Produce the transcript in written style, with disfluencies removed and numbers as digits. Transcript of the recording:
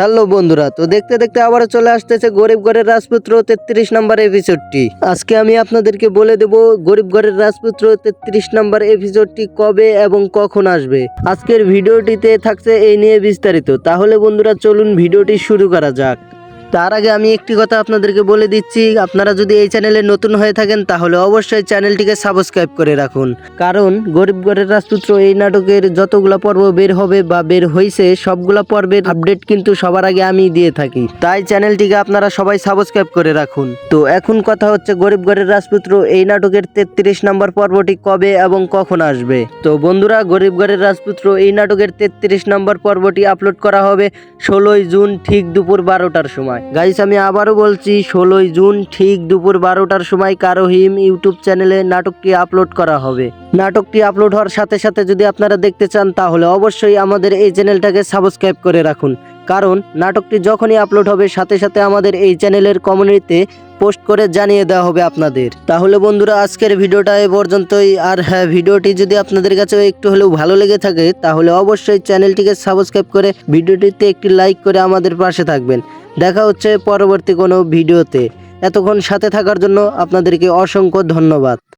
Hello বন্ধুরা, তো দেখতে দেখতে আবারও চলে আসতেছে গরিব ঘরের রাজপুত্র 33 নম্বর এপিসোডটি। আজকে আমি আপনাদেরকে বলে দেব গরিব ঘরের রাজপুত্র 33 নম্বর এপিসোডটি কবে এবং কখন আসবে। আজকের ভিডিওটিতে থাকছে এই নিয়ে বিস্তারিত। তাহলে বন্ধুরা চলুন ভিডিওটি শুরু করা যাক। তার আগে আমি একটি কথা আপনাদেরকে বলে দিচ্ছি, আপনারা যদি এই চ্যানেলে নতুন হয়ে থাকেন তাহলে অবশ্যই চ্যানেলটিকে সাবস্ক্রাইব করে রাখুন, কারণ গরিব ঘরের রাজপুত্র এই নাটকের যতগুলা পর্ব বের হবে বা বের হয়েছে সবগুলা পর্বের আপডেট কিন্তু সবার আগে আমি দিয়ে থাকি। তাই চ্যানেলটিকে আপনারা সবাই সাবস্ক্রাইব করে রাখুন। তো এখন কথা হচ্ছে গরিব ঘরের রাজপুত্র এই নাটকের 33 নম্বর পর্বটি কবে এবং কখন আসবে। তো বন্ধুরা, গরিব ঘরের রাজপুত্র এই নাটকের 33 নম্বর পর্বটি আপলোড করা হবে 16ই জুন ঠিক দুপুর 12টার সময়। গাইস, আমি আবারও বলছি 16ই জুন ঠিক দুপুর 12টার সময় কারোহিম ইউটিউব চ্যানেলে নাটকটি আপলোড করা হবে। নাটকটি আপলোড হওয়ার সাথে সাথে যদি আপনারা দেখতে চান তাহলে অবশ্যই আমাদের এই চ্যানেলটাকে সাবস্ক্রাইব করে রাখুন, কারণ নাটকটি যখনই আপলোড হবে সাথে সাথে আমাদের এই চ্যানেলের কমিউনিটিতে পোস্ট করে জানিয়ে দেওয়া হবে আপনাদের। তাহলে বন্ধুরা, আজকের ভিডিওটা এ পর্যন্তই। আর হ্যাঁ, ভিডিওটি যদি আপনাদের কাছে একটু হলেও ভালো লেগে থাকে তাহলে অবশ্যই চ্যানেলটিকে সাবস্ক্রাইব করে ভিডিওটিতে একটি লাইক করে আমাদের পাশে থাকবেন। দেখা হচ্ছে পরবর্তী কোনো ভিডিওতে। এতক্ষণ সাথে থাকার জন্য আপনাদেরকে অসংখ্য ধন্যবাদ।